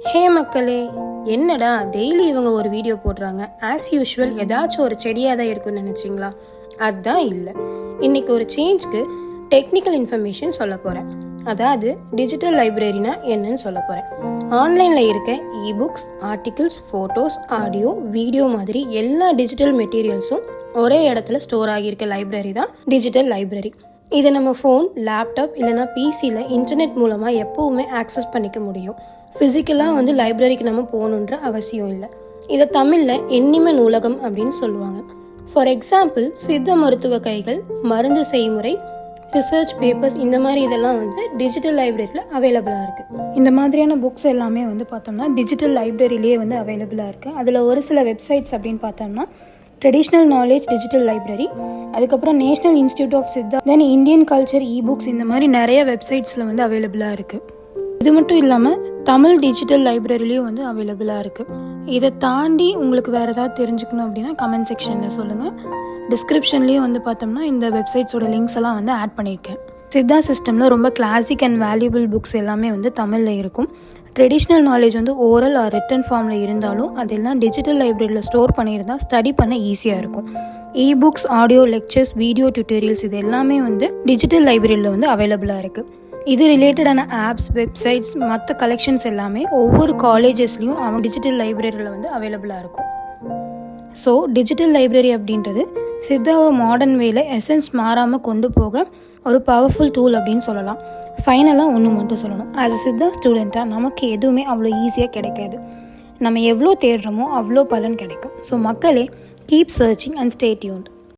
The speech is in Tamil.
ஹே மக்களே, என்னடா டெய்லி இவங்க ஒரு வீடியோ போடுறாங்க, ஆஸ் யூஷுவல் ஏதாச்சும் ஒரு செடியாக தான் இருக்குன்னு நினச்சிங்களா? அதுதான் இல்லை. இன்னைக்கு ஒரு சேஞ்ச்க்கு டெக்னிக்கல் இன்ஃபர்மேஷன் சொல்ல போகிறேன். அதாவது டிஜிட்டல் லைப்ரரினா என்னன்னு சொல்ல போகிறேன். ஆன்லைனில் இருக்க eBooks, articles, photos, audio, video மாதிரி எல்லா டிஜிட்டல் மெட்டீரியல்ஸும் ஒரே இடத்துல ஸ்டோர் ஆகியிருக்க லைப்ரரி தான் டிஜிட்டல் லைப்ரரி. இதை நம்ம ஃபோன், லேப்டாப் இல்லைனா பிசியில் இன்டர்நெட் மூலமாக எப்போவுமே ஆக்சஸ் பண்ணிக்க முடியும். ஃபிசிக்கலாக லைப்ரரிக்கு நம்ம போகணுன்ற அவசியம் இல்லை. இதை தமிழில் எண்ணிம நூலகம் அப்படின்னு சொல்லுவாங்க. ஃபார் எக்ஸாம்பிள், சித்த மருத்துவ கைகள், மருந்து செய்முறை, ரிசர்ச் பேப்பர்ஸ், இந்த மாதிரி இதெல்லாம் டிஜிட்டல் லைப்ரரியில் அவைலபிளாக இருக்குது. இந்த மாதிரியான புக்ஸ் எல்லாமே பார்த்தோம்னா டிஜிட்டல் லைப்ரரியிலே அவைலபிளாக இருக்குது. அதில் ஒரு சில வெப்சைட்ஸ் அப்படின்னு பார்த்தோம்னா ட்ரெடிஷ்னல் நாலேஜ் டிஜிட்டல் லைப்ரரி, அதுக்கப்புறம் நேஷ்னல் இன்ஸ்டியூட் ஆஃப் சித்தா, தென் இந்தியன் கல்ச்சர் இபுக்ஸ், இந்த மாதிரி நிறைய வெப்சைட்ஸில் அவைலபிளாக இருக்குது. இது மட்டும் இல்லாமல் தமிழ் டிஜிட்டல் லைப்ரரிலையும் அவைலபிளாக இருக்குது. இதை தாண்டி உங்களுக்கு வேறு ஏதாவது தெரிஞ்சுக்கணும் அப்படின்னா கமெண்ட் செக்ஷனில் சொல்லுங்கள். டிஸ்கிரிப்ஷன்லேயும் பார்த்தோம்னா இந்த வெப்சைட்ஸோட லிங்க்ஸ் எல்லாம் ஆட் பண்ணியிருக்கேன். சித்தா சிஸ்டமில் ரொம்ப கிளாசிக் அண்ட் வேல்யூபிள் புக்ஸ் எல்லாமே தமிழில் இருக்கும். Traditional knowledge oral or written ஃபார்மில் இருந்தாலும் அதெல்லாம் டிஜிட்டல் லைப்ரரியில் ஸ்டோர் பண்ணியிருந்தால் ஸ்டடி பண்ண ஈஸியாக இருக்கும். Ebooks, audio lectures, video tutorials இது எல்லாமே டிஜிட்டல் லைப்ரரியில் அவைலபிளாக இருக்குது. இது ரிலேட்டடான ஆப்ஸ், வெப்சைட்ஸ், மற்ற கலெக்ஷன்ஸ் எல்லாமே ஒவ்வொரு காலேஜஸ்லேயும் அவங்க டிஜிட்டல் லைப்ரரியில் அவைலபிளாக இருக்கும். ஸோ டிஜிட்டல் லைப்ரரி அப்படின்றது சித்தாவை மாடர்ன் வேல எசன்ஸ் மாறாமல் கொண்டு போக ஒரு பவர்ஃபுல் டூல் அப்படின்னு சொல்லலாம். ஃபைனலாக ஒன்று மட்டும் சொல்லணும், ஆஸ் அ சித்தா ஸ்டூடெண்ட்டாக நமக்கு எதுவுமே அவ்வளோ ஈஸியாக கிடைக்காது. நம்ம எவ்வளோ தேடுறோமோ அவ்வளோ பலன் கிடைக்கும். ஸோ மக்களே, keep searching and stay tuned.